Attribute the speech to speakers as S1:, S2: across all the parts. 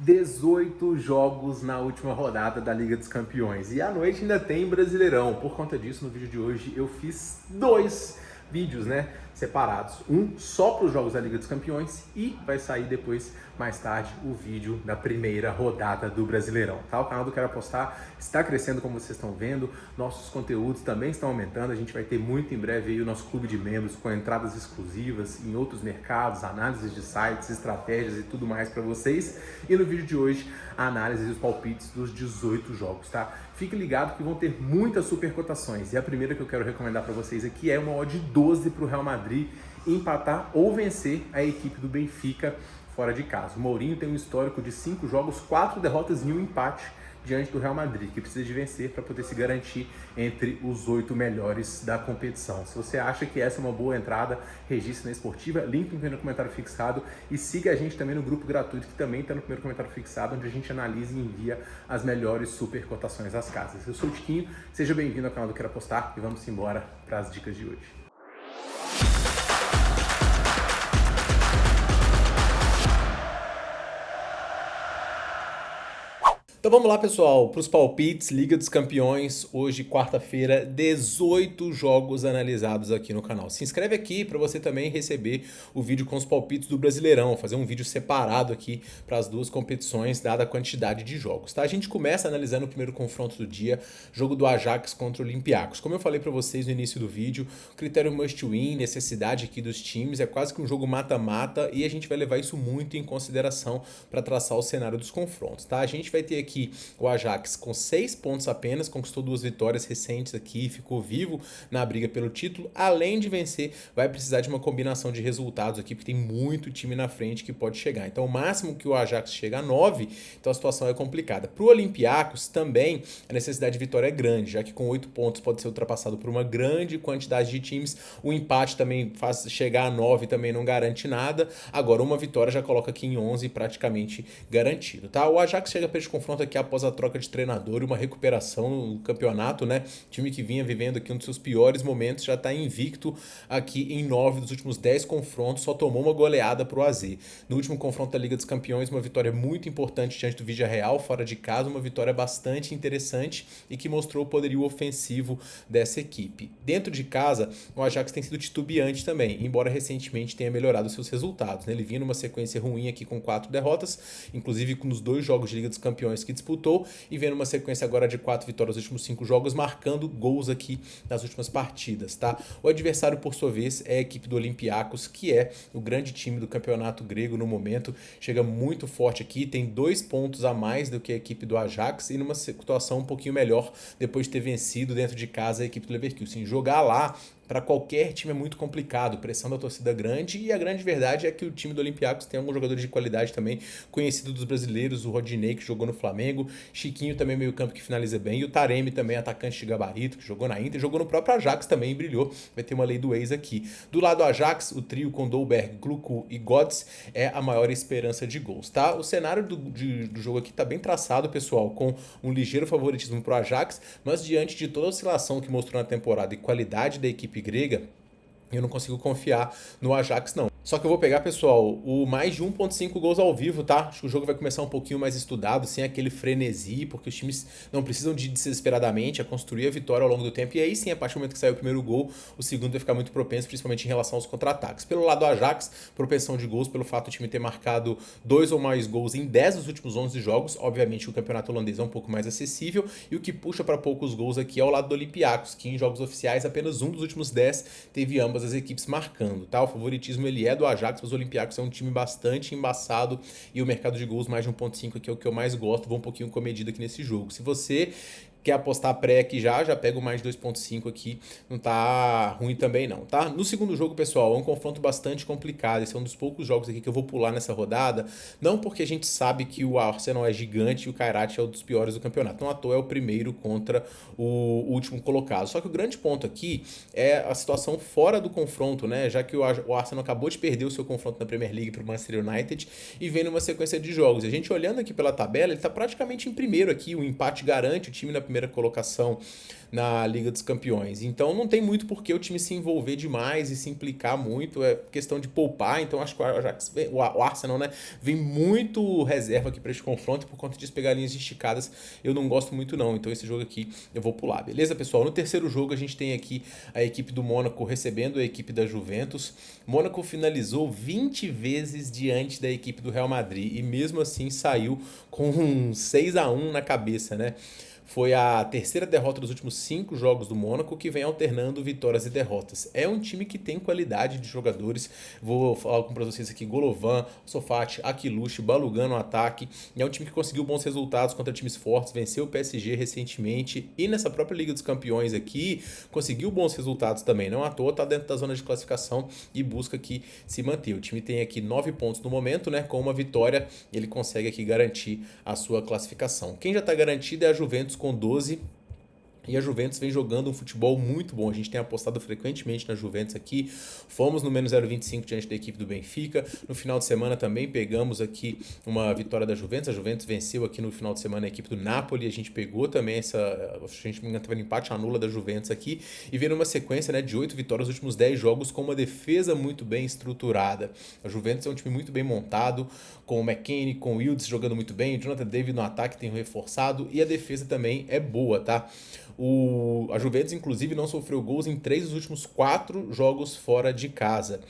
S1: 18 jogos na última rodada da Liga dos Campeões. E à noite ainda tem Brasileirão. Por conta disso, no vídeo de hoje eu fiz dois vídeos, separados. Um só para os jogos da Liga dos Campeões e vai sair depois, mais tarde, o vídeo da primeira rodada do Brasileirão. Tá? O canal do Quero Apostar está crescendo, como vocês estão vendo. Nossos conteúdos também estão aumentando. A gente vai ter muito em breve aí o nosso clube de membros com entradas exclusivas em outros mercados, análises de sites, estratégias e tudo mais para vocês. E no vídeo de hoje, a análise e os palpites dos 18 jogos, tá? Fique ligado que vão ter muitas super cotações. E a primeira que eu quero recomendar para vocês aqui é uma odd 12 para o Real Madrid empatar ou vencer a equipe do Benfica fora de casa. O Mourinho tem um histórico de 5 jogos, 4 derrotas e 1 empate diante do Real Madrid, que precisa de vencer para poder se garantir entre os 8 melhores da competição. Se você acha que essa é uma boa entrada, registre na Esportiva, link no comentário fixado e siga a gente também no grupo gratuito, que também está no primeiro comentário fixado, onde a gente analisa e envia as melhores super cotações das casas. Eu sou o Tiquinho, seja bem-vindo ao canal do Quero Apostar e vamos embora para as dicas de hoje. Então vamos lá, pessoal, para os palpites, Liga dos Campeões, hoje, quarta-feira, 18 jogos analisados aqui no canal. Se inscreve aqui para você também receber o vídeo com os palpites do Brasileirão, fazer um vídeo separado aqui para as duas competições, dada a quantidade de jogos, tá? A gente começa analisando o primeiro confronto do dia, jogo do Ajax contra o Olympiacos. Como eu falei para vocês no início do vídeo, critério must win, necessidade aqui dos times, é quase que um jogo mata-mata e a gente vai levar isso muito em consideração para traçar o cenário dos confrontos, tá? A gente vai ter aqui o Ajax com 6 pontos apenas, conquistou 2 vitórias recentes aqui, ficou vivo na briga pelo título, além de vencer, vai precisar de uma combinação de resultados aqui, porque tem muito time na frente que pode chegar. Então o máximo que o Ajax chega a 9, então a situação é complicada. Para o Olympiacos também, a necessidade de vitória é grande, já que com 8 pontos pode ser ultrapassado por uma grande quantidade de times, o empate também faz chegar a 9, também não garante nada, agora uma vitória já coloca aqui em 11 praticamente garantido, tá? O Ajax chega para esse confronto aqui após a troca de treinador e uma recuperação no campeonato, time que vinha vivendo aqui um dos seus piores momentos, já está invicto aqui em 9 dos últimos 10 confrontos, só tomou uma goleada para o AZ. No último confronto da Liga dos Campeões, uma vitória muito importante diante do Villarreal, fora de casa, uma vitória bastante interessante e que mostrou o poderio ofensivo dessa equipe. Dentro de casa, o Ajax tem sido titubeante também, embora recentemente tenha melhorado seus resultados, Ele vinha numa sequência ruim aqui com 4 derrotas, inclusive nos 2 jogos de Liga dos Campeões que disputou e vendo uma sequência agora de 4 vitórias nos últimos 5 jogos, marcando gols aqui nas últimas partidas, tá? O adversário, por sua vez, é a equipe do Olympiacos, que é o grande time do campeonato grego no momento, chega muito forte aqui, tem 2 pontos a mais do que a equipe do Ajax e numa situação um pouquinho melhor depois de ter vencido dentro de casa a equipe do Leverkusen. Jogar lá para qualquer time é muito complicado, pressão da torcida grande, e a grande verdade é que o time do Olympiacos tem alguns jogadores de qualidade também, conhecido dos brasileiros, o Rodinei, que jogou no Flamengo, Chiquinho também meio campo que finaliza bem, e o Taremi também, atacante de gabarito, que jogou na Inter, jogou no próprio Ajax também e brilhou, vai ter uma lei do ex aqui. Do lado do Ajax, o trio com Dolberg, Glucu e Götze é a maior esperança de gols, tá? O cenário do jogo aqui tá bem traçado, pessoal, com um ligeiro favoritismo pro Ajax, mas diante de toda a oscilação que mostrou na temporada e qualidade da equipe grega, eu não consigo confiar no Ajax, não. Só que eu vou pegar, pessoal, o mais de 1.5 gols ao vivo, tá? Acho que o jogo vai começar um pouquinho mais estudado, sem aquele frenesi, porque os times não precisam de desesperadamente a construir a vitória ao longo do tempo. E aí sim, a partir do momento que sair o primeiro gol, o segundo vai ficar muito propenso, principalmente em relação aos contra-ataques. Pelo lado do Ajax, propensão de gols, pelo fato do time ter marcado 2 ou mais gols em 10 dos últimos 11 jogos. Obviamente o campeonato holandês é um pouco mais acessível. E o que puxa para poucos gols aqui é o lado do Olympiacos, que em jogos oficiais, apenas um dos últimos 10 teve ambas as equipes marcando, tá? O favoritismo ele é do Ajax, mas o Olympiacos é um time bastante embaçado e o mercado de gols mais de 1.5 aqui é o que eu mais gosto, vou um pouquinho comedido aqui nesse jogo. Se você quer apostar pré aqui já pega o mais 2.5 aqui, não tá ruim também não, tá? No segundo jogo, pessoal, é um confronto bastante complicado, esse é um dos poucos jogos aqui que eu vou pular nessa rodada, não porque a gente sabe que o Arsenal é gigante e o Kairat é um dos piores do campeonato, não à toa é o primeiro contra o último colocado, só que o grande ponto aqui é a situação fora do confronto, já que o Arsenal acabou de perder o seu confronto na Premier League para o Manchester United e vem numa sequência de jogos, a gente olhando aqui pela tabela, ele tá praticamente em primeiro aqui, o empate garante o time na primeira primeira colocação na Liga dos Campeões. Então não tem muito por que o time se envolver demais e se implicar muito, é questão de poupar. Então acho que o Arsenal, né, vem muito reserva aqui para este confronto, e por conta disso pegar linhas esticadas eu não gosto muito não. Então esse jogo aqui eu vou pular, beleza, pessoal? No terceiro jogo a gente tem aqui a equipe do Mônaco recebendo a equipe da Juventus. Mônaco finalizou 20 vezes diante da equipe do Real Madrid e mesmo assim saiu com um 6-1 na cabeça, né? Foi a terceira derrota dos últimos 5 jogos do Mônaco, que vem alternando vitórias e derrotas. É um time que tem qualidade de jogadores. Vou falar para vocês aqui: Golovan, Sofati, Aquiluche, Balogun no ataque. E é um time que conseguiu bons resultados contra times fortes, venceu o PSG recentemente e nessa própria Liga dos Campeões aqui conseguiu bons resultados também. Não à toa está dentro da zona de classificação e busca aqui se manter. O time tem aqui 9 pontos no momento, né? Com uma vitória ele consegue aqui garantir a sua classificação. Quem já está garantido é a Juventus com 12. E a Juventus vem jogando um futebol muito bom. A gente tem apostado frequentemente na Juventus aqui. Fomos no menos 0,25 diante da equipe do Benfica. No final de semana também pegamos aqui uma vitória da Juventus. A Juventus venceu aqui no final de semana a equipe do Napoli. A gente pegou também a gente teve um empate anula da Juventus aqui. E veio numa sequência, né, de 8 vitórias nos últimos 10 jogos com uma defesa muito bem estruturada. A Juventus é um time muito bem montado, com o McKennie, com o Wilds jogando muito bem. O Jonathan David no ataque tem reforçado. E a defesa também é boa, tá? A Juventus, inclusive, não sofreu gols em 3 dos últimos 4 jogos fora de casa.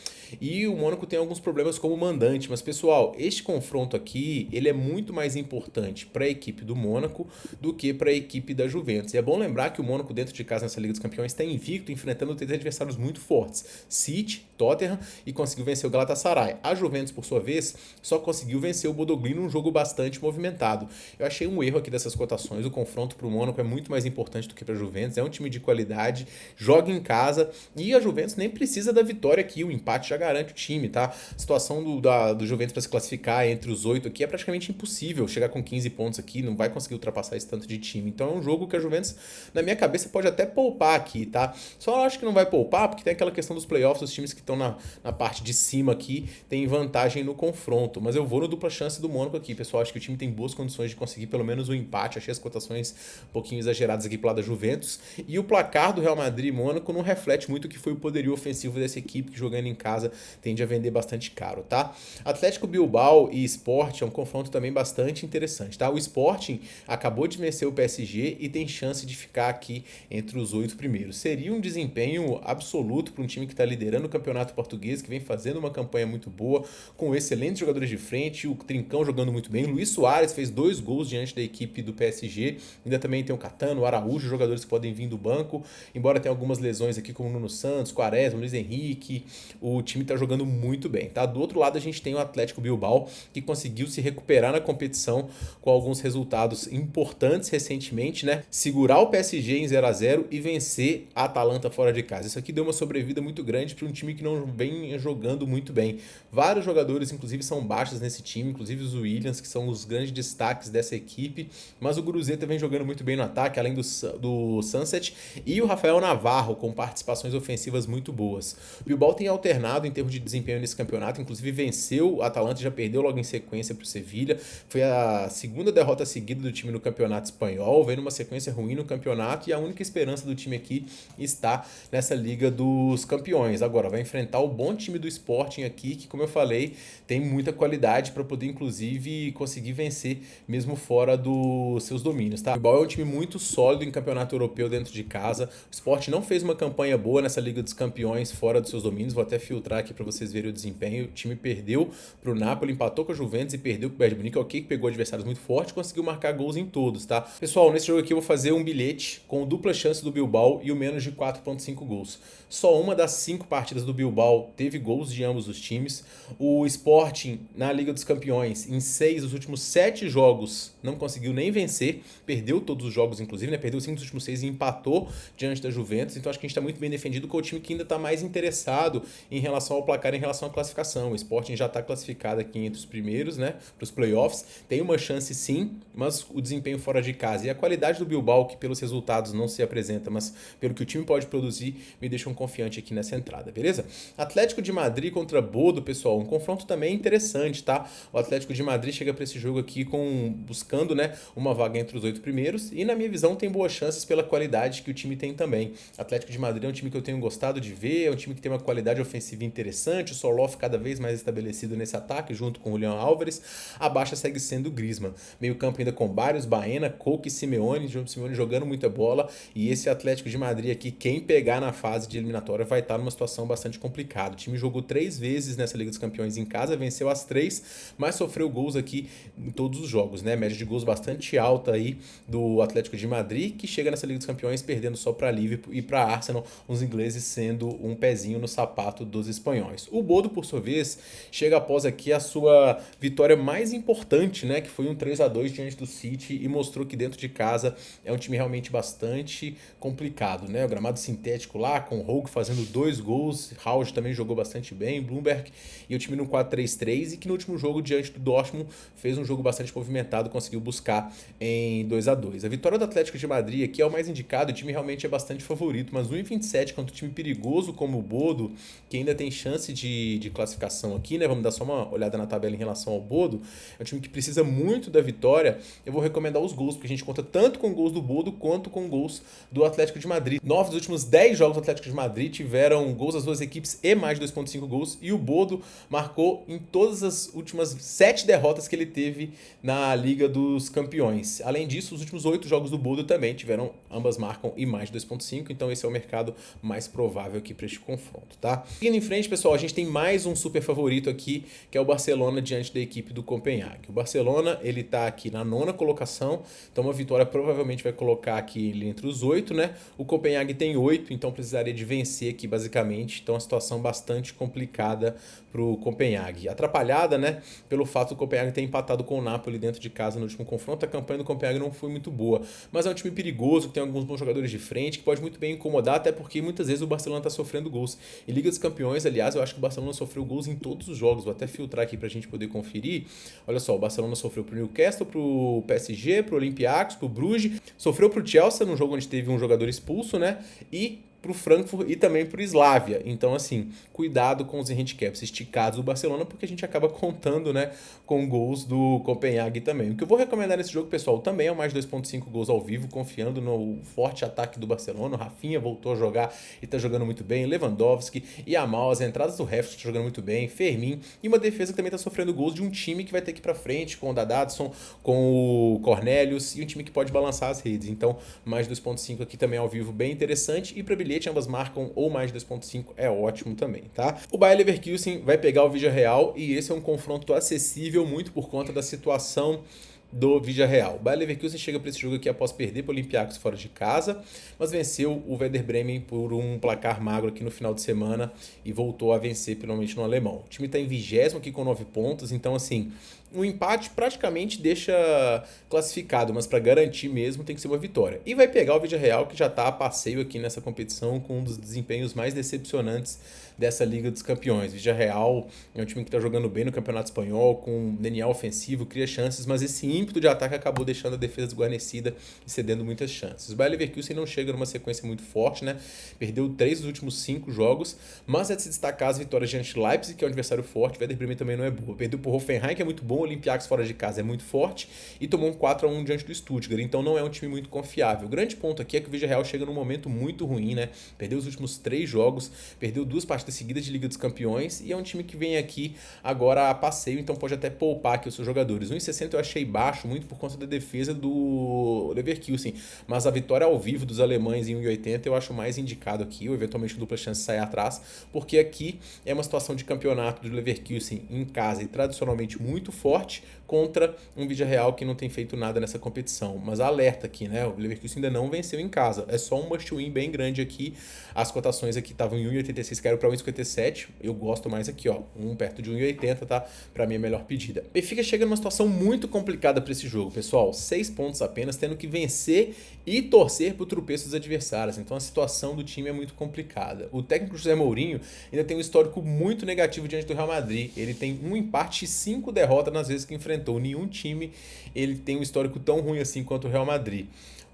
S1: E o Mônaco tem alguns problemas como mandante. Mas, pessoal, este confronto aqui ele é muito mais importante para a equipe do Mônaco do que para a equipe da Juventus. E é bom lembrar que o Mônaco, dentro de casa nessa Liga dos Campeões, está invicto, enfrentando 3 adversários muito fortes: City, Tottenham, e conseguiu vencer o Galatasaray. A Juventus, por sua vez, só conseguiu vencer o Bodoglin num jogo bastante movimentado. Eu achei um erro aqui dessas cotações. O confronto para o Mônaco é muito mais importante do que para a Juventus. É um time de qualidade, joga em casa e a Juventus nem precisa da vitória aqui. O empate já garante o time, tá? A situação do Juventus para se classificar entre os 8 aqui é praticamente impossível. Chegar com 15 pontos aqui, não vai conseguir ultrapassar esse tanto de time. Então é um jogo que a Juventus, na minha cabeça, pode até poupar aqui, tá? Só acho que não vai poupar porque tem aquela questão dos playoffs. Os times que estão na parte de cima aqui têm vantagem no confronto. Mas eu vou no dupla chance do Mônaco aqui, pessoal. Acho que o time tem boas condições de conseguir pelo menos um empate. Achei as cotações um pouquinho exageradas aqui pro lado da Juventus. E o placar do Real Madrid e Mônaco não reflete muito o que foi o poderio ofensivo dessa equipe, que jogando em casa tende a vender bastante caro, tá? Atlético Bilbao e Sporting é um confronto também bastante interessante, tá? O Sporting acabou de vencer o PSG e tem chance de ficar aqui entre os 8 primeiros. Seria um desempenho absoluto para um time que está liderando o campeonato português, que vem fazendo uma campanha muito boa, com excelentes jogadores de frente, o Trincão jogando muito bem. Luis Soares fez 2 gols diante da equipe do PSG. Ainda também tem o Catano, o Araújo, jogadores que podem vir do banco, embora tenha algumas lesões aqui como o Nuno Santos, Quaresma, Luiz Henrique. O time tá jogando muito bem, tá? Do outro lado a gente tem o Atlético Bilbao, que conseguiu se recuperar na competição com alguns resultados importantes recentemente, né? Segurar o PSG em 0-0 e vencer a Atalanta fora de casa. Isso aqui deu uma sobrevida muito grande para um time que não vem jogando muito bem. Vários jogadores, inclusive, são baixos nesse time, inclusive os Williams, que são os grandes destaques dessa equipe, mas o Guruzeta vem jogando muito bem no ataque, além do Sunset, e o Rafael Navarro, com participações ofensivas muito boas. O Bilbao tem alternado em termos de desempenho nesse campeonato, inclusive venceu o Atalanta, já perdeu logo em sequência para o Sevilha. Foi a segunda derrota seguida do time no campeonato espanhol, vem numa sequência ruim no campeonato, e a única esperança do time aqui está nessa Liga dos Campeões. Agora vai enfrentar o bom time do Sporting aqui, que, como eu falei, tem muita qualidade para poder, inclusive, conseguir vencer mesmo fora dos seus domínios, tá? O Bilbao é um time muito sólido em campeonato europeu dentro de casa. O Sport não fez uma campanha boa nessa Liga dos Campeões fora dos seus domínios. Vou até filtrar aqui para vocês verem o desempenho. O time perdeu para o Napoli, empatou com a Juventus e perdeu com o Bayern de Munique. Ok, que pegou adversários muito fortes, conseguiu marcar gols em todos, tá? Pessoal, nesse jogo aqui eu vou fazer um bilhete com dupla chance do Bilbao e o menos de 4,5 gols. Só uma das 5 partidas do Bilbao teve gols de ambos os times. O Sporting, na Liga dos Campeões, em 6 dos últimos 7 jogos, não conseguiu nem vencer. Perdeu todos os jogos, inclusive, né? Perdeu 5 5 dos últimos 6 e empatou diante da Juventus, então acho que a gente está muito bem defendido com o time que ainda está mais interessado em relação ao placar, em relação à classificação. O Sporting já está classificado aqui entre os primeiros, né, para os playoffs, tem uma chance sim, mas o desempenho fora de casa e a qualidade do Bilbao, que pelos resultados não se apresenta, mas pelo que o time pode produzir, me deixam confiante aqui nessa entrada, beleza? Atlético de Madrid contra Bodo, pessoal, um confronto também interessante, tá? O Atlético de Madrid chega para esse jogo aqui buscando, né, uma vaga entre os 8 primeiros e, na minha visão, tem boas chances pela qualidade que o time tem também. O Atlético de Madrid é um time que eu tenho gostado de ver, é um time que tem uma qualidade ofensiva interessante, o Soloff cada vez mais estabelecido nesse ataque, junto com o Julián Álvares. A baixa segue sendo o Griezmann. Meio campo ainda com Barrios, Baena, Coque e Simeone, jogando muita bola, e esse Atlético de Madrid aqui, quem pegar na fase de eliminatória vai estar numa situação bastante complicada. O time jogou 3 vezes nessa Liga dos Campeões em casa, venceu as 3, mas sofreu gols aqui em todos os jogos, né? Média de gols bastante alta aí do Atlético de Madrid, que chega nessa Liga dos Campeões perdendo só para Liverpool e para Arsenal, os ingleses sendo um pezinho no sapato dos espanhóis. O Bodo, por sua vez, chega após aqui a sua vitória mais importante, né? Que foi um 3-2 diante do City e mostrou que dentro de casa é um time realmente bastante complicado, né? O gramado sintético lá, com o Rogue fazendo 2 gols, Hauge também jogou bastante bem, Bloomberg, e o time no 4-3-3, e que no último jogo diante do Dortmund fez um jogo bastante movimentado, conseguiu buscar em 2-2. A vitória do Atlético de Madrid aqui é o mais indicado, o time realmente é bastante favorito, mas 1,27 contra um time perigoso como o Bodo, que ainda tem chance de classificação aqui, né? Vamos dar só uma olhada na tabela em relação ao Bodo. É um time que precisa muito da vitória. Eu vou recomendar os gols, porque a gente conta tanto com gols do Bodo quanto com gols do Atlético de Madrid. 9 dos últimos 10 jogos do Atlético de Madrid tiveram gols das duas equipes e mais de 2,5 gols, e o Bodo marcou em todas as últimas 7 derrotas que ele teve na Liga dos Campeões. Além disso, os últimos 8 jogos do Bodo também tiveram, ambas marcam e mais de 2,5, então esse é o mercado mais provável aqui para este confronto, tá? Seguindo em frente, pessoal, a gente tem mais um super favorito aqui, que é o Barcelona diante da equipe do Copenhague. O Barcelona, ele tá aqui na 9ª colocação, então uma vitória provavelmente vai colocar aqui ele entre os 8, né? O Copenhague tem 8, então precisaria de vencer aqui basicamente, então é uma situação bastante complicada pro Copenhague. Atrapalhada, né, pelo fato do Copenhague ter empatado com o Napoli dentro de casa no último confronto. A campanha do Copenhague não foi muito boa, mas é um time perigoso, que tem alguns bons jogadores de frente, que pode muito bem incomodar, até porque muitas vezes o Barcelona tá sofrendo gols. Em Liga dos Campeões, aliás, eu acho que o Barcelona sofreu gols em todos os jogos, vou até filtrar aqui pra gente poder conferir. Olha só, o Barcelona sofreu pro Newcastle, pro PSG, pro Olympiacos, pro Bruges, sofreu pro Chelsea, num jogo onde teve um jogador expulso, né, e pro Frankfurt e também pro Slavia. Então, assim, cuidado com os handicaps esticados do Barcelona, porque a gente acaba contando, né, com gols do Copenhague também. O que eu vou recomendar nesse jogo, pessoal, também é mais 2,5 gols ao vivo, confiando no forte ataque do Barcelona. O Rafinha voltou a jogar e tá jogando muito bem, Lewandowski, Yamal, as entradas do Havertz tá jogando muito bem, Fermin, e uma defesa que também tá sofrendo gols de um time que vai ter que ir pra frente, com o Dadadson, com o Cornelius, e um time que pode balançar as redes. Então, mais 2,5 aqui também ao vivo, bem interessante, e para bilhete ambas marcam ou mais de 2,5 é ótimo também, tá? O Bayer Leverkusen vai pegar o Villarreal e esse é um confronto acessível muito por conta da situação do Villarreal. O Bayer Leverkusen chega para esse jogo aqui após perder para o Olympiacos fora de casa, mas venceu o Werder Bremen por um placar magro aqui no final de semana e voltou a vencer finalmente no alemão. O time está em 20º aqui com 9 pontos, então assim, um empate praticamente deixa classificado, mas para garantir mesmo tem que ser uma vitória. E vai pegar o Villarreal, que já está a passeio aqui nessa competição com um dos desempenhos mais decepcionantes dessa Liga dos Campeões. Villarreal é um time que está jogando bem no Campeonato Espanhol, com DNA ofensivo, cria chances, mas esse ímpeto de ataque acabou deixando a defesa desguarnecida e cedendo muitas chances. O Bayer Leverkusen não chega numa sequência muito forte, né? Perdeu 3 dos últimos 5 jogos, mas é de se destacar as vitórias diante de Leipzig, que é um adversário forte. O Werder Bremen também não é boa. Perdeu por Hoffenheim, que é muito bom. O Olympiacos fora de casa é muito forte e tomou um 4-1 diante do Stuttgart, então não é um time muito confiável. O grande ponto aqui é que o Villarreal chega num momento muito ruim, né? Perdeu os últimos 3 jogos, perdeu 2 partidas seguidas de Liga dos Campeões e é um time que vem aqui agora a passeio, então pode até poupar aqui os seus jogadores. 1,60 eu achei baixo, muito por conta da defesa do Leverkusen, mas a vitória ao vivo dos alemães em 1,80 eu acho mais indicado aqui, ou eventualmente dupla chance de sair atrás, porque aqui é uma situação de campeonato do Leverkusen em casa e tradicionalmente muito forte. forte contra um Villarreal que não tem feito nada nessa competição. Mas alerta aqui, né? O Leverkusen ainda não venceu em casa. É só um must-win bem grande aqui. As cotações aqui estavam em 1,86, caíram para 1,57. Eu gosto mais aqui, ó. Perto de 1,80, tá? Para mim é a melhor pedida. Benfica chega numa situação muito complicada para esse jogo, pessoal. 6 pontos apenas, tendo que vencer e torcer pro tropeço dos adversários. Então a situação do time é muito complicada. O técnico José Mourinho ainda tem um histórico muito negativo diante do Real Madrid. Ele tem um empate e 5 derrotas nas vezes que enfrentou. Nenhum time ele tem um histórico tão ruim assim quanto o Real Madrid.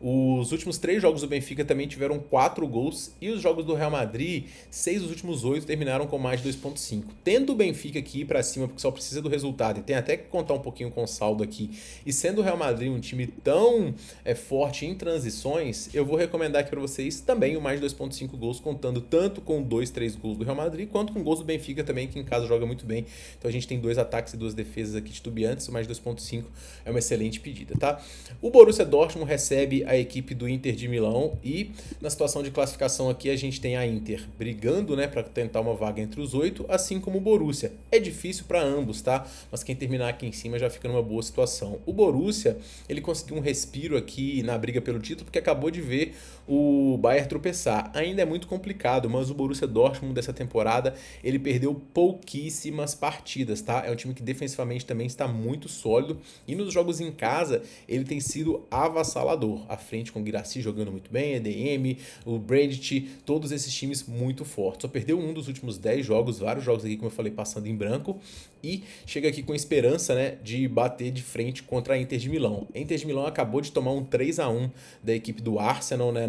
S1: Os últimos 3 jogos do Benfica também tiveram 4 gols e os jogos do Real Madrid, 6 dos últimos 8 terminaram com mais de 2,5. Tendo o Benfica aqui ir pra cima porque só precisa do resultado e tem até que contar um pouquinho com o saldo aqui, e sendo o Real Madrid um time tão forte em transições, eu vou recomendar aqui para vocês também o mais de 2,5 gols, contando tanto com 2, 3 gols do Real Madrid quanto com gols do Benfica também, que em casa joga muito bem. Então a gente tem 2 ataques e 2 defesas aqui titubeantes, o mais de 2,5 é uma excelente pedida, tá? O Borussia Dortmund recebe a equipe do Inter de Milão e na situação de classificação aqui a gente tem a Inter brigando, né, para tentar uma vaga entre os 8, assim como o Borussia. É difícil para ambos, tá? Mas quem terminar aqui em cima já fica numa boa situação. O Borussia, ele conseguiu um respiro aqui na briga pelo título porque acabou de ver o Bayern tropeçar. Ainda é muito complicado, mas o Borussia Dortmund dessa temporada, ele perdeu pouquíssimas partidas, tá? É um time que defensivamente também está muito sólido e nos jogos em casa ele tem sido avassalador. À frente com o Guirassy jogando muito bem, EDM, o Brandt, todos esses times muito fortes. Só perdeu um dos últimos 10 jogos, vários jogos aqui, como eu falei, passando em branco, e chega aqui com esperança, né, de bater de frente contra a Inter de Milão. A Inter de Milão acabou de tomar um 3-1 da equipe do Arsenal, né,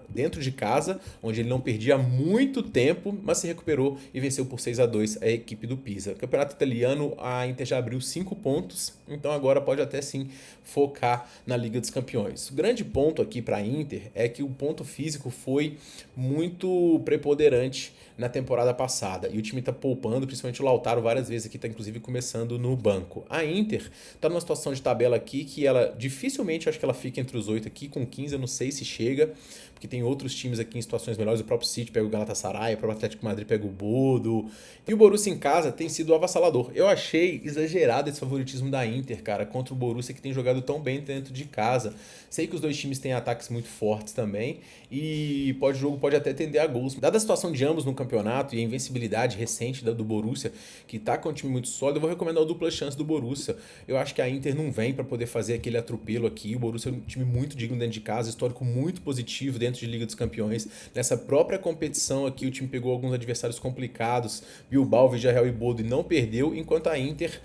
S1: dentro de casa, onde ele não perdia há muito tempo, mas se recuperou e venceu por 6-2 a equipe do Pisa. No campeonato italiano, a Inter já abriu 5 pontos, então agora pode até sim focar na Liga dos Campeões. O grande ponto aqui para a Inter é que o ponto físico foi muito preponderante na temporada passada e o time está poupando, principalmente o Lautaro várias vezes aqui, está inclusive começando no banco. A Inter está numa situação de tabela aqui que ela dificilmente, acho que ela fica entre os 8 aqui, com 15 eu não sei se chega, porque tem outros times aqui em situações melhores, o próprio City pega o Galatasaray, o próprio Atlético de Madrid pega o Bodo, e o Borussia em casa tem sido avassalador. Eu achei exagerado esse favoritismo da Inter, cara, contra o Borussia que tem jogado tão bem dentro de casa. Sei que os dois times têm ataques muito fortes também e o jogo pode até tender a gols. Dada a situação de ambos no campeonato e a invencibilidade recente do Borussia, que tá com um time muito sólido, eu vou recomendar o dupla chance do Borussia. Eu acho que a Inter não vem para poder fazer aquele atropelo aqui. O Borussia é um time muito digno dentro de casa, histórico muito positivo dentro de Liga dos Campeões. Nessa própria competição aqui, o time pegou alguns adversários complicados, Bilbao, Villarreal e Bodo, e não perdeu, enquanto a Inter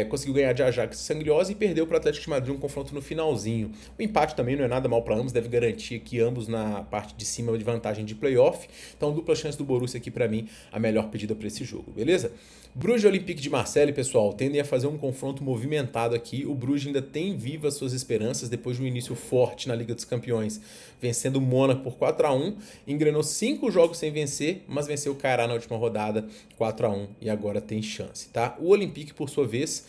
S1: conseguiu ganhar de Ajax e Sangriosa e perdeu para o Atlético de Madrid um confronto no finalzinho. O empate também não é nada mal para ambos, deve garantir que ambos na parte de cima de vantagem de playoff. Então, dupla chance do Borussia aqui para mim, a melhor pedida para esse jogo, beleza? Bruges e Olympique de Marseille, pessoal, tendem a fazer um confronto movimentado aqui. O Bruges ainda tem vivas suas esperanças depois de um início forte na Liga dos Campeões, vencendo o Mônaco por 4-1, engrenou 5 jogos sem vencer, mas venceu o Ceará na última rodada 4-1 e agora tem chance, tá? O Olympique, por sua vez,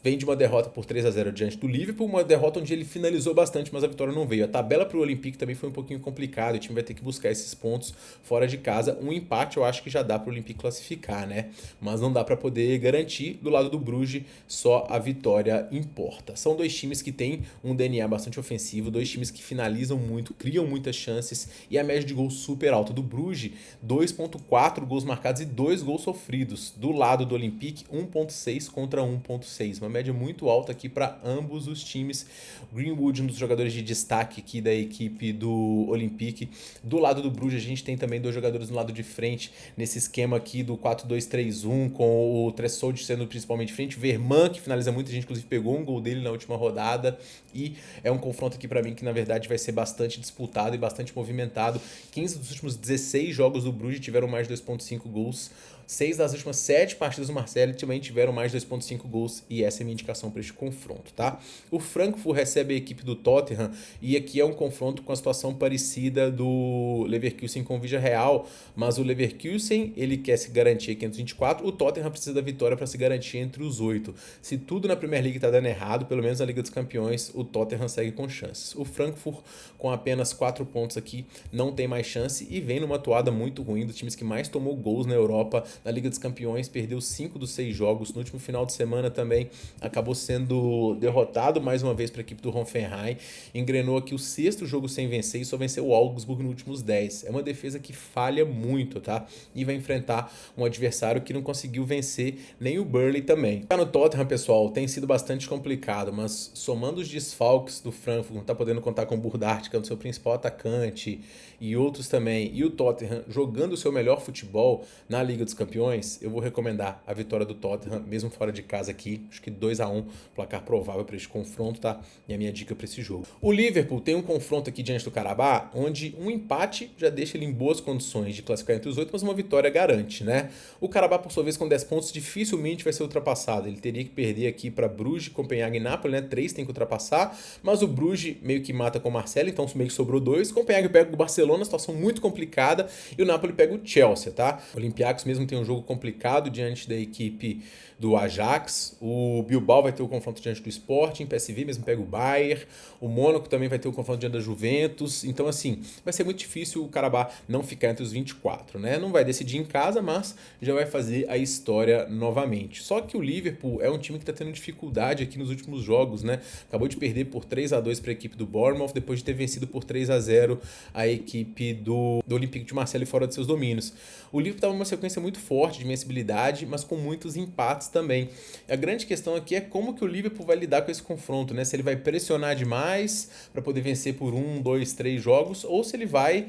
S1: vem de uma derrota por 3-0 diante do Liverpool, uma derrota onde ele finalizou bastante, mas a vitória não veio. A tabela para o Olympique também foi um pouquinho complicada, o time vai ter que buscar esses pontos fora de casa. Um empate eu acho que já dá para o Olympique classificar, né? Mas não dá para poder garantir. Do lado do Bruges, só a vitória importa. São dois times que têm um DNA bastante ofensivo, dois times que finalizam muito, criam muitas chances e a média de gols super alta. Do Bruges, 2,4 gols marcados e 2 gols sofridos. Do lado do Olympique, 1,6 contra 1,6. Uma média muito alta aqui para ambos os times. Greenwood, um dos jogadores de destaque aqui da equipe do Olympique. Do lado do Bruges, a gente tem também 2 jogadores no lado de frente, nesse esquema aqui do 4-2-3-1, com o Tressoldi sendo principalmente frente. Verman, que finaliza muito, a gente inclusive pegou um gol dele na última rodada. E é um confronto aqui para mim que na verdade vai ser bastante disputado e bastante movimentado. 15 dos últimos 16 jogos do Bruges tiveram mais de 2,5 gols. 6 das últimas 7 partidas do Marseille também tiveram mais de 2,5 gols e essa é a minha indicação para este confronto, tá? O Frankfurt recebe a equipe do Tottenham e aqui é um confronto com a situação parecida do Leverkusen com o Villarreal, mas o Leverkusen ele quer se garantir aqui entre os 24, o Tottenham precisa da vitória para se garantir entre os 8. Se tudo na Premier League está dando errado, pelo menos na Liga dos Campeões, o Tottenham segue com chances. O Frankfurt, com apenas 4 pontos aqui, não tem mais chance e vem numa toada muito ruim dos times que mais tomou gols na Europa na Liga dos Campeões, perdeu 5 dos 6 jogos. No último final de semana também acabou sendo derrotado mais uma vez para a equipe do Hoffenheim. Engrenou aqui o 6º jogo sem vencer e só venceu o Augsburg nos últimos 10. É uma defesa que falha muito, tá? E vai enfrentar um adversário que não conseguiu vencer nem o Burnley também. Tá no Tottenham, pessoal, tem sido bastante complicado, mas somando os desfalques do Frankfurt, não tá podendo contar com o Burdart, que é o seu principal atacante, e outros também, e o Tottenham jogando o seu melhor futebol na Liga dos Campeões, eu vou recomendar a vitória do Tottenham, mesmo fora de casa aqui, acho que 2-1, placar provável para este confronto, tá? E a minha dica para esse jogo. O Liverpool tem um confronto aqui diante do Karabakh, onde um empate já deixa ele em boas condições de classificar entre os 8, mas uma vitória garante, né? O Karabakh, por sua vez, com 10 pontos, dificilmente vai ser ultrapassado. Ele teria que perder aqui para Bruges, Copenhague e Napoli, né? 3 tem que ultrapassar, mas o Bruges meio que mata com o Marcelo, então meio que sobrou 2. Copenhague pega o Barcelona, situação muito complicada, e o Napoli pega o Chelsea, tá? O Olympiacos mesmo tem um jogo complicado diante da equipe do Ajax. O Bilbao vai ter o confronto diante do Sporting, PSV mesmo pega o Bayern, o Mônaco também vai ter o confronto diante da Juventus. Então, assim, vai ser muito difícil o Karabakh não ficar entre os 24, né? Não vai decidir em casa, mas já vai fazer a história novamente. Só que o Liverpool é um time que está tendo dificuldade aqui nos últimos jogos, né? Acabou de perder por 3-2 para a equipe do Bournemouth, depois de ter vencido por 3-0 a equipe do Olympique de Marseille fora de seus domínios. O Liverpool estava numa sequência muito forte de invencibilidade, mas com muitos empates também. A grande questão aqui é como que o Liverpool vai lidar com esse confronto, né? Se ele vai pressionar demais para poder vencer por 1, 2, 3 jogos, ou se ele vai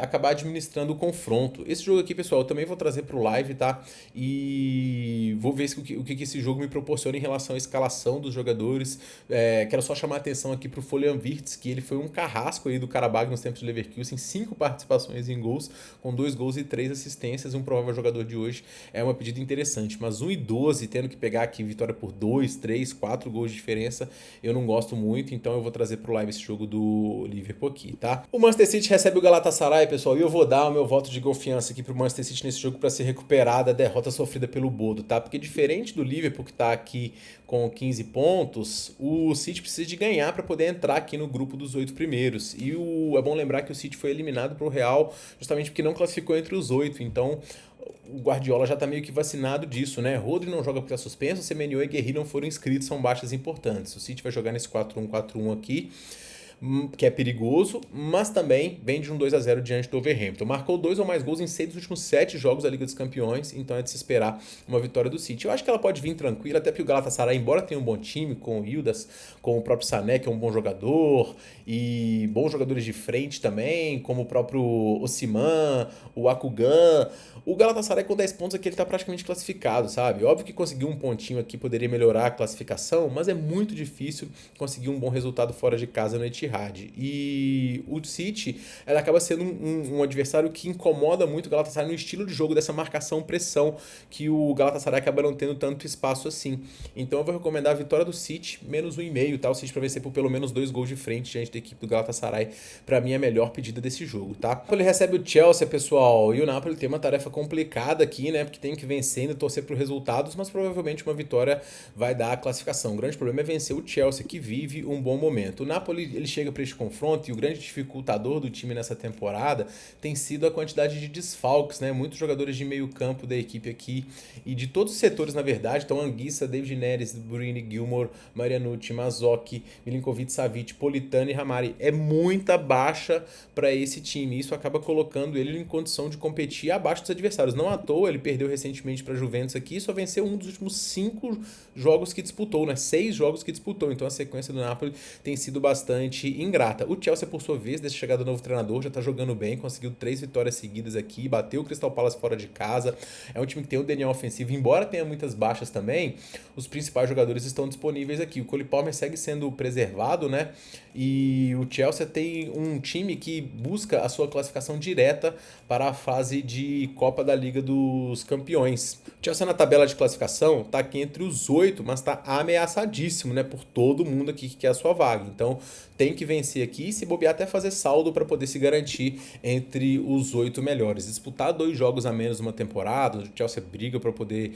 S1: acabar administrando o confronto. Esse jogo aqui, pessoal, eu também vou trazer para o live, tá? E vou ver o que esse jogo me proporciona em relação à escalação dos jogadores. Quero só chamar a atenção aqui para o Florian Wirtz, que ele foi um carrasco aí do Karabakh nos tempos de Leverkusen, 5 participações em gols, com 2 gols e 3 assistências, um provável jogador de hoje. É uma pedida interessante, mas 1-12, tendo que pegar aqui vitória por 2, 3, 4 gols de diferença, eu não gosto muito, então eu vou trazer pro live esse jogo do Liverpool aqui, tá? O Manchester City recebe o Galatasaray, pessoal, e eu vou dar o meu voto de confiança aqui pro Manchester City nesse jogo para se recuperar da derrota sofrida pelo Bodo, tá? Porque diferente do Liverpool, que tá aqui com 15 pontos, o City precisa de ganhar para poder entrar aqui no grupo dos 8 primeiros. E é bom lembrar que o City foi eliminado pro Real justamente porque não classificou entre os 8, então o Guardiola já tá meio que vacinado disso, né? Rodri não joga porque tá suspenso, Semenyo e Guerri não foram inscritos, são baixas importantes. O City vai jogar nesse 4-1-4-1 aqui, que é perigoso, mas também vem de um 2-0 diante do Wolverhampton. Marcou 2 ou mais gols em 6 dos últimos 7 jogos da Liga dos Campeões, então é de se esperar uma vitória do City. Eu acho que ela pode vir tranquila, até porque o Galatasaray, embora tenha um bom time, com o Yildiz, com o próprio Sané, que é um bom jogador, e bons jogadores de frente também, como o próprio Osimhen, o Akugan, o Galatasaray com 10 pontos aqui ele tá praticamente classificado, sabe? Óbvio que conseguir um pontinho aqui poderia melhorar a classificação, mas é muito difícil conseguir um bom resultado fora de casa no Etihad. E o City, ela acaba sendo um adversário que incomoda muito o Galatasaray no estilo de jogo dessa marcação-pressão, que o Galatasaray acaba não tendo tanto espaço assim. Então eu vou recomendar a vitória do City, menos 1,5, tá? O City para vencer por pelo menos 2 gols de frente diante da equipe do Galatasaray. Para mim é a melhor pedida desse jogo, tá? Ele recebe o Chelsea, pessoal, e o Napoli tem uma tarefa complicada aqui, né? Porque tem que vencer e torcer por resultados, mas provavelmente uma vitória vai dar a classificação. O grande problema é vencer o Chelsea, que vive um bom momento. O Napoli, ele chega para este confronto e o grande dificultador do time nessa temporada tem sido a quantidade de desfalques, né? Muitos jogadores de meio campo da equipe aqui e de todos os setores, na verdade. Então, Anguissa, David Neres, Bruni, Gilmour, Marianucci, Mazzocchi, Milinkovic, Savic, Politano e Ramari. É muita baixa para esse time. Isso acaba colocando ele em condição de competir abaixo dos adversários. Não à toa, ele perdeu recentemente para a Juventus aqui e só venceu um dos últimos 5 jogos que disputou, né? 6 jogos que disputou. Então, a sequência do Napoli tem sido bastante ingrata. O Chelsea, por sua vez, desde a chegada do novo treinador, já tá jogando bem, conseguiu 3 vitórias seguidas aqui, bateu o Crystal Palace fora de casa. É um time que tem o DNA ofensivo, embora tenha muitas baixas também, os principais jogadores estão disponíveis aqui. O Cole Palmer segue sendo preservado, né? E o Chelsea tem um time que busca a sua classificação direta para a fase de Copa da Liga dos Campeões. O Chelsea na tabela de classificação tá aqui entre os 8, mas tá ameaçadíssimo, né? Por todo mundo aqui que quer a sua vaga. Então tem que vencer aqui e se bobear até fazer saldo para poder se garantir entre os 8 melhores. Disputar 2 jogos a menos numa temporada, o Chelsea briga para poder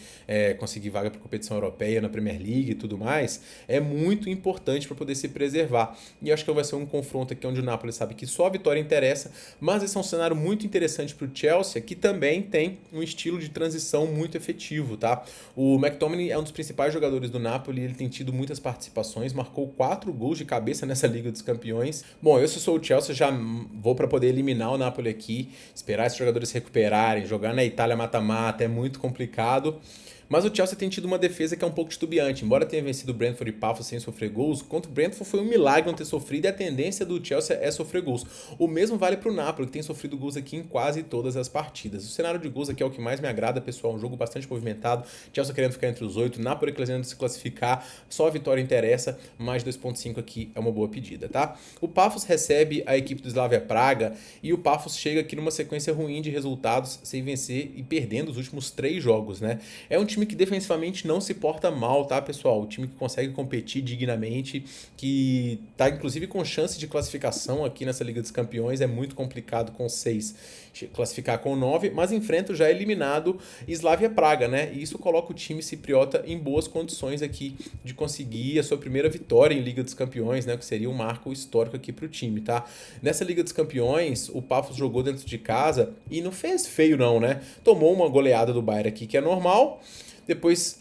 S1: conseguir vaga para competição europeia na Premier League e tudo mais, é muito importante para poder se preservar. E acho que vai ser um confronto aqui onde o Napoli sabe que só a vitória interessa, mas esse é um cenário muito interessante para o Chelsea, que também tem um estilo de transição muito efetivo, tá? O McTominay é um dos principais jogadores do Napoli, ele tem tido muitas participações, marcou 4 gols de cabeça nessa Liga dos Campeões. Bom, eu se sou o Chelsea já vou para poder eliminar o Napoli aqui, esperar esses jogadores se recuperarem, jogar na Itália mata-mata é muito complicado. Mas o Chelsea tem tido uma defesa que é um pouco titubeante. Embora tenha vencido o Brentford e Pafos sem sofrer gols, contra o Brentford foi um milagre não ter sofrido e a tendência do Chelsea é sofrer gols. O mesmo vale para o Napoli, que tem sofrido gols aqui em quase todas as partidas. O cenário de gols aqui é o que mais me agrada, pessoal. Um jogo bastante movimentado. Chelsea querendo ficar entre os 8, Napoli querendo se classificar. Só a vitória interessa, mais 2.5 aqui é uma boa pedida, tá? O Pafos recebe a equipe do Slavia Praga e o Pafos chega aqui numa sequência ruim de resultados, sem vencer e perdendo os últimos 3 jogos, né? É um time que defensivamente não se porta mal, tá, pessoal? O time que consegue competir dignamente, que tá inclusive com chance de classificação aqui nessa Liga dos Campeões, é muito complicado com 6 classificar com 9, mas enfrenta o já eliminado Slavia Praga, né? E isso coloca o time cipriota em boas condições aqui de conseguir a sua primeira vitória em Liga dos Campeões, né? Que seria um marco histórico aqui pro time, tá? Nessa Liga dos Campeões, o Pafos jogou dentro de casa e não fez feio não, né? Tomou uma goleada do Bayern aqui, que é normal. Depois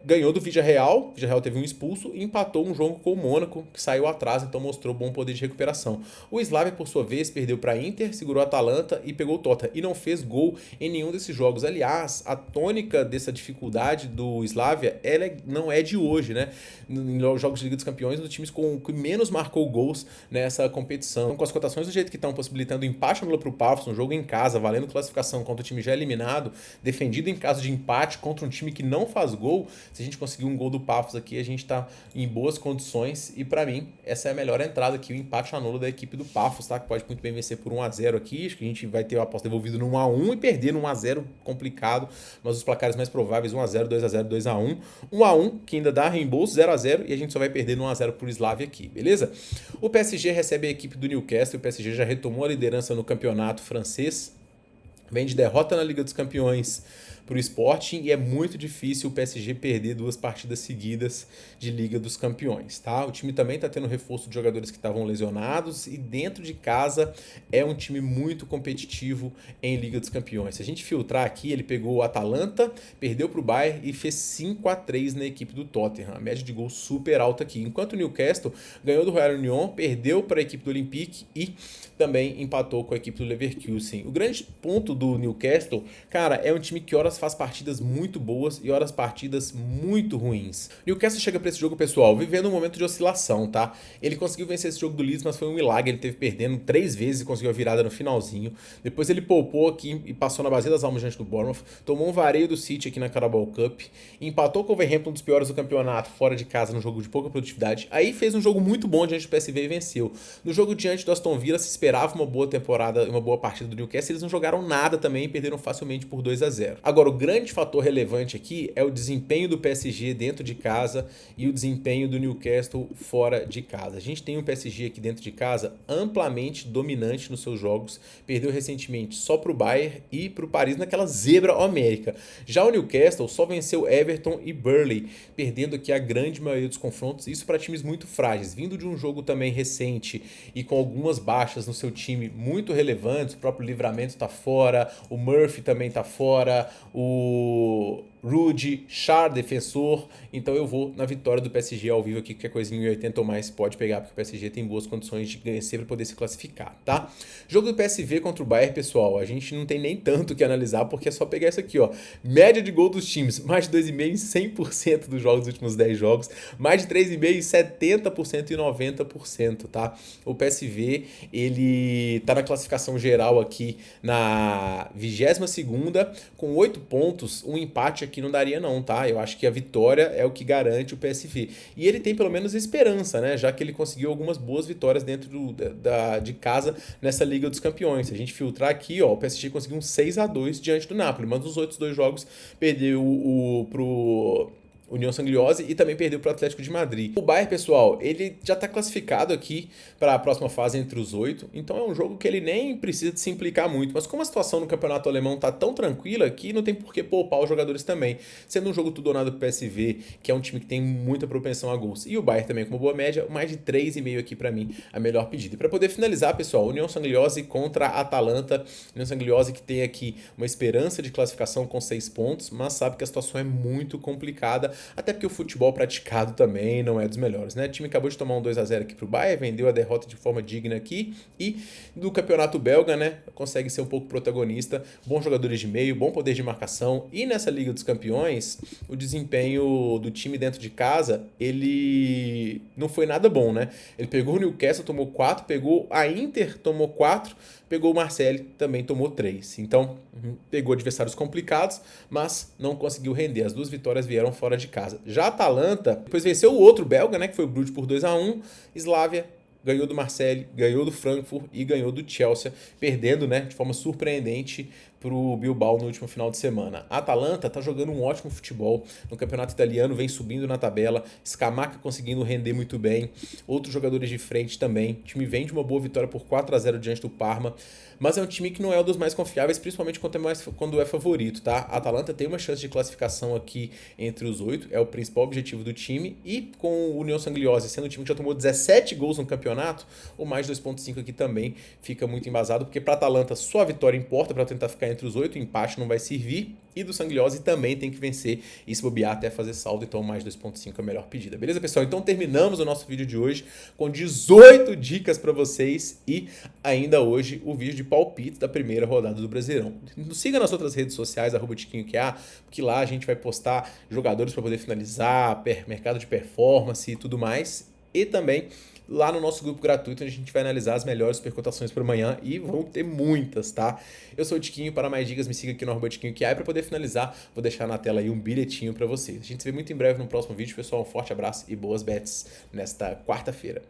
S1: ganhou do Villarreal, o Villarreal teve um expulso e empatou um jogo com o Mônaco, que saiu atrás, então mostrou bom poder de recuperação. O Slavia, por sua vez, perdeu para a Inter, segurou a Atalanta e pegou o Tottenham, e não fez gol em nenhum desses jogos. Aliás, a tônica dessa dificuldade do Slavia, ela não é de hoje, né? Em jogos de Liga dos Campeões, um dos times que menos marcou gols nessa competição. Então, com as cotações do jeito que estão, possibilitando empate anula para o Pafos, um jogo em casa, valendo classificação contra o time já eliminado, defendido em caso de empate contra um time que não faz gol, se a gente conseguir um gol do Pafos aqui, a gente tá em boas condições e para mim, essa é a melhor entrada aqui, o empate anula da equipe do Pafos, tá? Que pode muito bem vencer por 1-0 aqui, acho que a gente vai ter a aposta devolvida no 1-1 e perder no 1-0 complicado, mas os placares mais prováveis 1-0, 2-0, 2-1, 1-1 que ainda dá reembolso, 0-0 e a gente só vai perder no 1-0 por Slavia aqui, beleza? O PSG recebe a equipe do Newcastle, o PSG já retomou a liderança no campeonato francês, vem de derrota na Liga dos Campeões para o Sporting e é muito difícil o PSG perder 2 partidas seguidas de Liga dos Campeões, tá? O time também está tendo reforço de jogadores que estavam lesionados e dentro de casa é um time muito competitivo em Liga dos Campeões. Se a gente filtrar aqui, ele pegou o Atalanta, perdeu para o Bayern e fez 5-3 na equipe do Tottenham, a média de gol super alta aqui. Enquanto o Newcastle ganhou do Royal Union, perdeu para a equipe do Olympique e também empatou com a equipe do Leverkusen. O grande ponto do Newcastle, cara, é um time que horas faz partidas muito boas e horas partidas muito ruins. Newcastle chega para esse jogo, pessoal, vivendo um momento de oscilação, tá? Ele conseguiu vencer esse jogo do Leeds, mas foi um milagre, ele teve perdendo 3 vezes e conseguiu a virada no finalzinho. Depois ele poupou aqui e passou na bacia das almas diante do Bournemouth, tomou um vareio do City aqui na Carabao Cup, empatou com o Wolverhampton, um dos piores do campeonato, fora de casa, num jogo de pouca produtividade. Aí fez um jogo muito bom diante do PSV e venceu. No jogo diante do Aston Villa se esperava uma boa temporada, uma boa partida do Newcastle, eles não jogaram nada também e perderam facilmente por 2-0. Agora, o grande fator relevante aqui é o desempenho do PSG dentro de casa e o desempenho do Newcastle fora de casa. A gente tem um PSG aqui dentro de casa amplamente dominante nos seus jogos, perdeu recentemente só para o Bayern e para o Paris naquela zebra homérica. Já o Newcastle só venceu Everton e Burnley, perdendo aqui a grande maioria dos confrontos, isso para times muito frágeis, vindo de um jogo também recente e com algumas baixas no seu time muito relevantes, o próprio Livramento está fora, o Murphy também está fora, o Rudy, Char, defensor, então eu vou na vitória do PSG ao vivo aqui, que é coisinha em 80 ou mais pode pegar, porque o PSG tem boas condições de vencer para poder se classificar, tá? Jogo do PSV contra o Bayern, pessoal, a gente não tem nem tanto que analisar, porque é só pegar isso aqui, ó, média de gol dos times, mais de 2,5 em 100% dos jogos dos últimos 10 jogos, mais de 3,5 em 70% e 90%, tá? O PSV, ele tá na classificação geral aqui na 22ª, com 8 pontos, um empate aqui não daria não, tá? Eu acho que a vitória é o que garante o PSV. E ele tem pelo menos esperança, né? Já que ele conseguiu algumas boas vitórias dentro de casa nessa Liga dos Campeões. Se a gente filtrar aqui, ó, o PSG conseguiu um 6-2 diante do Napoli, mas nos outros 2 jogos perdeu pro União Sangliose e também perdeu para o Atlético de Madrid. O Bayern, pessoal, ele já está classificado aqui para a próxima fase entre os 8, então é um jogo que ele nem precisa de se implicar muito, mas como a situação no campeonato alemão tá tão tranquila que não tem por que poupar os jogadores também, sendo um jogo tudo ou nada pro PSV, que é um time que tem muita propensão a gols, e o Bayern também com uma boa média, mais de 3,5 aqui para mim, a melhor pedida. E para poder finalizar, pessoal, União Sangliose contra a Atalanta, União Sangliose que tem aqui uma esperança de classificação com 6 pontos, mas sabe que a situação é muito complicada, até porque o futebol praticado também não é dos melhores, né? O time acabou de tomar um 2-0 aqui pro Bayern, vendeu a derrota de forma digna aqui, e do campeonato belga, né, consegue ser um pouco protagonista, bons jogadores de meio, bom poder de marcação, e nessa Liga dos Campeões, o desempenho do time dentro de casa, ele não foi nada bom, né? Ele pegou o Newcastle, tomou 4, pegou a Inter, tomou 4, pegou o Marseille, também tomou 3. Então, pegou adversários complicados, mas não conseguiu render. As 2 vitórias vieram fora de casa. Já a Atalanta, depois venceu o outro belga, né, que foi o Bruges por 2-1, Slavia ganhou do Marseille, ganhou do Frankfurt e ganhou do Chelsea, perdendo, né, de forma surpreendente para o Bilbao no último final de semana. A Atalanta está jogando um ótimo futebol no campeonato italiano, vem subindo na tabela, Scamacca conseguindo render muito bem, outros jogadores de frente também. O time vem de uma boa vitória por 4-0 diante do Parma, mas é um time que não é um dos mais confiáveis, principalmente quando é favorito, tá? A Atalanta tem uma chance de classificação aqui entre os 8, é o principal objetivo do time, e com o União Sangliose sendo um time que já tomou 17 gols no campeonato, o mais 2,5 aqui também fica muito embasado, porque para a Atalanta só a vitória importa para tentar ficar entre os 8, o empate não vai servir, e do Sangliose também tem que vencer e se bobear até fazer saldo, então mais 2,5 é a melhor pedida. Beleza, pessoal? Então terminamos o nosso vídeo de hoje com 18 dicas para vocês e ainda hoje o vídeo de palpite da primeira rodada do Brasileirão. Nos siga nas outras redes sociais, @TiquinhoQA, que lá a gente vai postar jogadores para poder finalizar, mercado de performance e tudo mais, e também lá no nosso grupo gratuito, onde a gente vai analisar as melhores supercotações para amanhã, e vão ter muitas, tá? Eu sou o Tiquinho, para mais dicas me siga aqui no @TiquinhoQA, e para poder finalizar, vou deixar na tela aí um bilhetinho para vocês. A gente se vê muito em breve no próximo vídeo, pessoal, um forte abraço e boas bets nesta quarta-feira.